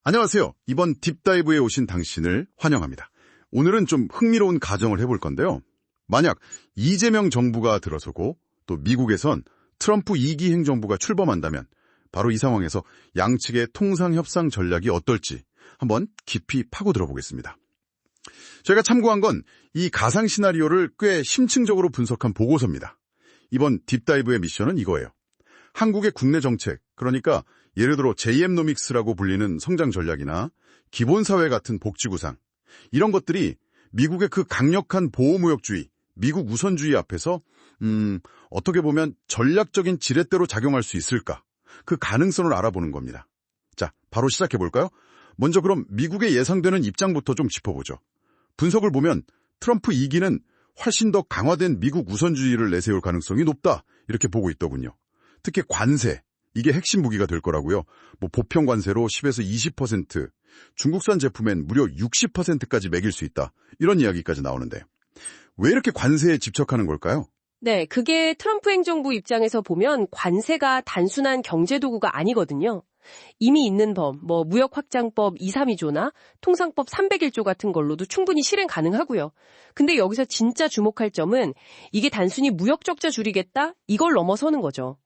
안녕하세요. 이번 딥다이브에 오신 당신을 환영합니다. 오늘은 좀 흥미로운 가정을 해볼 건데요. 만약 이재명 정부가 들어서고 또 미국에선 트럼프 2기 행정부가 출범한다면 바로 이 상황에서 양측의 통상협상 전략이 어떨지 한번 깊이 파고 들어보겠습니다. 저희가 참고한 건 이 가상 시나리오를 꽤 심층적으로 분석한 보고서입니다. 이번 딥다이브의 미션은 이거예요. 한국의 국내 정책, 그러니까 예를 들어 JM노믹스라고 불리는 성장 전략이나 기본사회 같은 복지구상, 이런 것들이 미국의 그 강력한 보호무역주의, 미국 우선주의 앞에서 어떻게 보면 전략적인 지렛대로 작용할 수 있을까? 그 가능성을 알아보는 겁니다. 자, 바로 시작해볼까요? 먼저 그럼 미국의 예상되는 입장부터 좀 짚어보죠. 분석을 보면 트럼프 2기는 훨씬 더 강화된 미국 우선주의를 내세울 가능성이 높다, 이렇게 보고 있더군요. 특히 관세, 이게 핵심 무기가 될 거라고요. 보편 관세로 10에서 20%, 중국산 제품엔 무려 60%까지 매길 수 있다, 이런 이야기까지 나오는데 왜 이렇게 관세에 집착하는 걸까요? 네, 그게 트럼프 행정부 입장에서 보면 관세가 단순한 경제 도구가 아니거든요. 이미 있는 법, 무역확장법 232조나 통상법 301조 같은 걸로도 충분히 실행 가능하고요. 근데 여기서 진짜 주목할 점은 이게 단순히 무역 적자 줄이겠다? 이걸 넘어서는 거죠.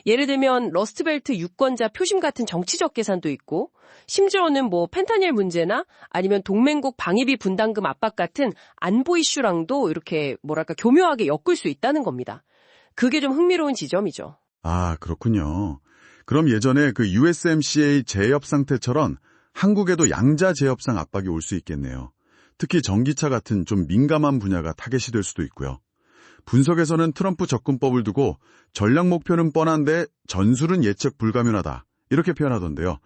예를 들면 러스트벨트 유권자 표심 같은 정치적 계산도 있고, 심지어는 펜타닐 문제나 아니면 동맹국 방위비 분담금 압박 같은 안보 이슈랑도 이렇게 교묘하게 엮을 수 있다는 겁니다. 그게 좀 흥미로운 지점이죠. 아, 그렇군요. 그럼 예전에 그 USMCA 재협 상태처럼 한국에도 양자 재협상 압박이 올 수 있겠네요. 특히 전기차 같은 좀 민감한 분야가 타겟이 될 수도 있고요. 분석에서는 트럼프 접근법을 두고 전략 목표는 뻔한데 전술은 예측 불가능하다, 이렇게 표현하던데요.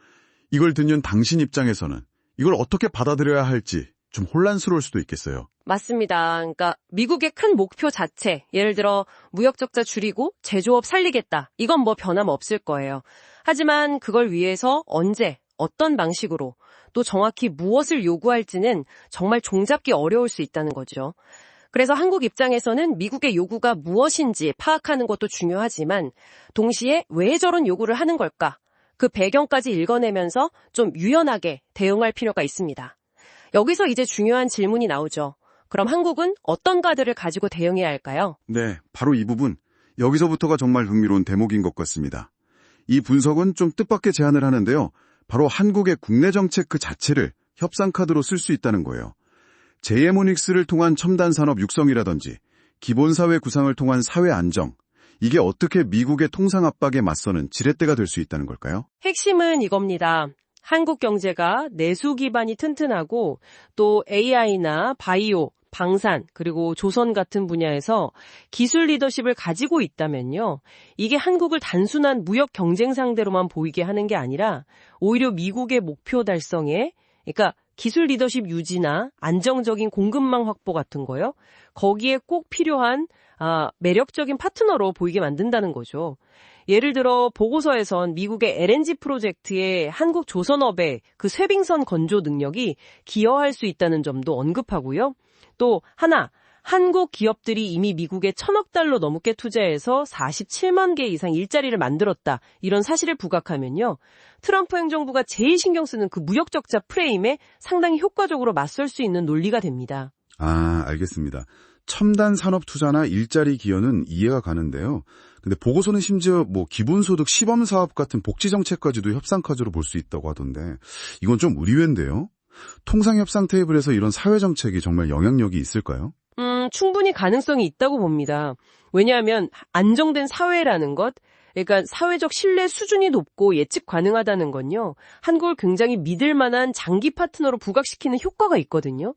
이걸 듣는 당신 입장에서는 이걸 어떻게 받아들여야 할지 좀 혼란스러울 수도 있겠어요. 맞습니다. 그러니까 미국의 큰 목표 자체, 예를 들어 무역 적자 줄이고 제조업 살리겠다, 이건 변함없을 거예요. 하지만 그걸 위해서 언제, 어떤 방식으로, 또 정확히 무엇을 요구할지는 정말 종잡기 어려울 수 있다는 거죠. 그래서 한국 입장에서는 미국의 요구가 무엇인지 파악하는 것도 중요하지만 동시에 왜 저런 요구를 하는 걸까? 그 배경까지 읽어내면서 좀 유연하게 대응할 필요가 있습니다. 여기서 이제 중요한 질문이 나오죠. 그럼 한국은 어떤 카드를 가지고 대응해야 할까요? 네, 바로 이 부분, 여기서부터가 정말 흥미로운 대목인 것 같습니다. 이 분석은 좀 뜻밖의 제안을 하는데요. 바로 한국의 국내 정책 그 자체를 협상 카드로 쓸 수 있다는 거예요. JM오닉스를 통한 첨단 산업 육성이라든지 기본사회 구상을 통한 사회 안정, 이게 어떻게 미국의 통상 압박에 맞서는 지렛대가 될 수 있다는 걸까요? 핵심은 이겁니다. 한국 경제가 내수 기반이 튼튼하고 또 AI나 바이오, 방산, 그리고 조선 같은 분야에서 기술 리더십을 가지고 있다면요. 이게 한국을 단순한 무역 경쟁 상대로만 보이게 하는 게 아니라 오히려 미국의 목표 달성에, 그러니까 기술 리더십 유지나 안정적인 공급망 확보 같은 거요. 거기에 꼭 필요한 매력적인 파트너로 보이게 만든다는 거죠. 예를 들어 보고서에선 미국의 LNG 프로젝트에 한국 조선업의 그 쇠빙선 건조 능력이 기여할 수 있다는 점도 언급하고요. 또 한국 기업들이 이미 미국에 1,000억 달러 넘게 투자해서 47만 개 이상 일자리를 만들었다, 이런 사실을 부각하면요. 트럼프 행정부가 제일 신경 쓰는 그 무역 적자 프레임에 상당히 효과적으로 맞설 수 있는 논리가 됩니다. 아, 알겠습니다. 첨단 산업 투자나 일자리 기여는 이해가 가는데요. 근데 보고서는 심지어 기본소득 시범사업 같은 복지정책까지도 협상카드로 볼 수 있다고 하던데 이건 좀 의외인데요. 통상협상 테이블에서 이런 사회정책이 정말 영향력이 있을까요? 충분히 가능성이 있다고 봅니다. 왜냐하면 안정된 사회라는 것, 그러니까 사회적 신뢰 수준이 높고 예측 가능하다는 건요. 한국을 굉장히 믿을 만한 장기 파트너로 부각시키는 효과가 있거든요.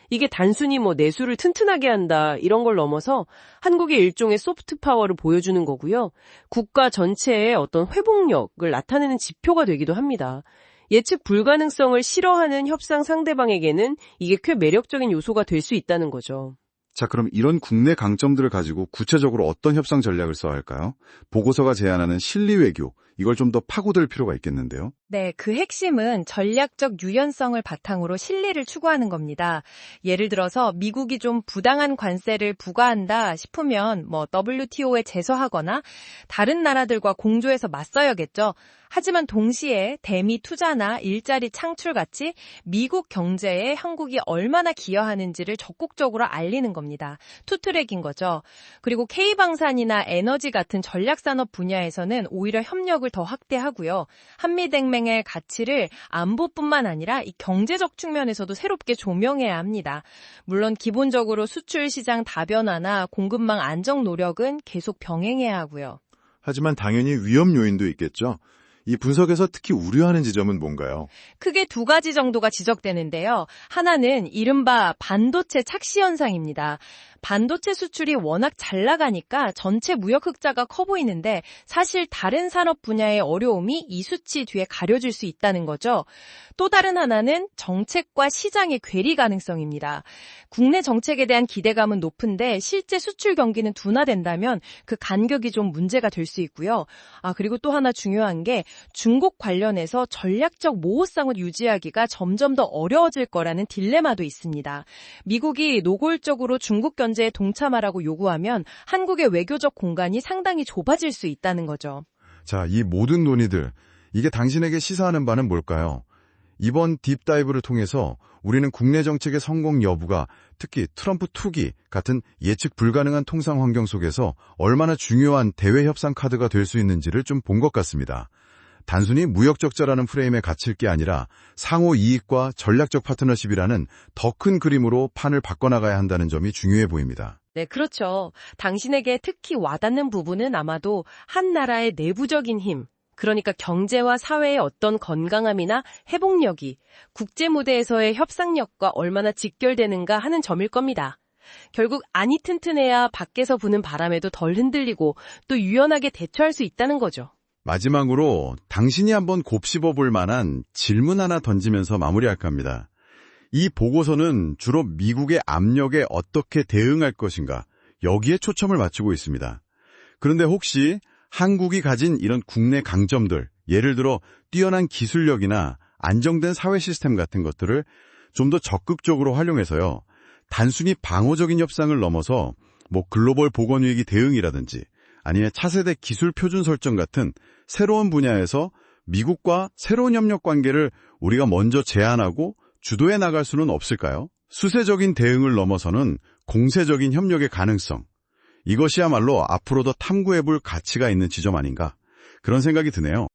이게 단순히 내수를 튼튼하게 한다, 이런 걸 넘어서 한국의 일종의 소프트 파워를 보여주는 거고요. 국가 전체의 어떤 회복력을 나타내는 지표가 되기도 합니다. 예측 불가능성을 싫어하는 협상 상대방에게는 이게 꽤 매력적인 요소가 될 수 있다는 거죠. 자, 그럼 이런 국내 강점들을 가지고 구체적으로 어떤 협상 전략을 써야 할까요? 보고서가 제안하는 실리 외교, 이걸 좀 더 파고들 필요가 있겠는데요. 네, 그 핵심은 전략적 유연성을 바탕으로 실리를 추구하는 겁니다. 예를 들어서 미국이 좀 부당한 관세를 부과한다 싶으면 WTO에 제소하거나 다른 나라들과 공조해서 맞서야겠죠. 하지만 동시에 대미 투자나 일자리 창출 같이 미국 경제에 한국이 얼마나 기여하는지를 적극적으로 알리는 겁니다. 투트랙인 거죠. 그리고 K방산이나 에너지 같은 전략산업 분야에서는 오히려 협력을 더 확대하고요. 한미동맹의 가치를 안보뿐만 아니라 이 경제적 측면에서도 새롭게 조명해야 합니다. 물론 기본적으로 수출 시장 다변화나 공급망 안정 노력은 계속 병행해야 하고요. 하지만 당연히 위험 요인도 있겠죠. 이 분석에서 특히 우려하는 지점은 뭔가요? 크게 두 가지 정도가 지적되는데요. 하나는 이른바 반도체 착시 현상입니다. 반도체 수출이 워낙 잘 나가니까 전체 무역 흑자가 커 보이는데 사실 다른 산업 분야의 어려움이 이 수치 뒤에 가려질 수 있다는 거죠. 또 다른 하나는 정책과 시장의 괴리 가능성입니다. 국내 정책에 대한 기대감은 높은데 실제 수출 경기는 둔화된다면 그 간격이 좀 문제가 될 수 있고요. 그리고 또 하나 중요한 게 중국 관련해서 전략적 모호성을 유지하기가 점점 더 어려워질 거라는 딜레마도 있습니다. 미국이 노골적으로 중국 경제에 동참하라고 요구하면 한국의 외교적 공간이 상당히 좁아질 수 있다는 거죠. 자, 이 모든 논의들, 이게 당신에게 시사하는 바는 뭘까요? 이번 딥다이브를 통해서 우리는 국내 정책의 성공 여부가 특히 트럼프 투기 같은 예측 불가능한 통상 환경 속에서 얼마나 중요한 대외 협상 카드가 될 수 있는지를 좀 본 것 같습니다. 단순히 무역 적자라는 프레임에 갇힐 게 아니라 상호 이익과 전략적 파트너십이라는 더 큰 그림으로 판을 바꿔나가야 한다는 점이 중요해 보입니다. 네, 그렇죠. 당신에게 특히 와닿는 부분은 아마도 한 나라의 내부적인 힘, 그러니까 경제와 사회의 어떤 건강함이나 회복력이 국제 무대에서의 협상력과 얼마나 직결되는가 하는 점일 겁니다. 결국 안이 튼튼해야 밖에서 부는 바람에도 덜 흔들리고 또 유연하게 대처할 수 있다는 거죠. 마지막으로 당신이 한번 곱씹어 볼 만한 질문 하나 던지면서 마무리할까 합니다. 이 보고서는 주로 미국의 압력에 어떻게 대응할 것인가, 여기에 초점을 맞추고 있습니다. 그런데 혹시 한국이 가진 이런 국내 강점들, 예를 들어 뛰어난 기술력이나 안정된 사회 시스템 같은 것들을 좀 더 적극적으로 활용해서요, 단순히 방어적인 협상을 넘어서 글로벌 보건위기 대응이라든지 아니면 차세대 기술 표준 설정 같은 새로운 분야에서 미국과 새로운 협력 관계를 우리가 먼저 제안하고 주도해 나갈 수는 없을까요? 수세적인 대응을 넘어서는 공세적인 협력의 가능성, 이것이야말로 앞으로 더 탐구해 볼 가치가 있는 지점 아닌가, 그런 생각이 드네요.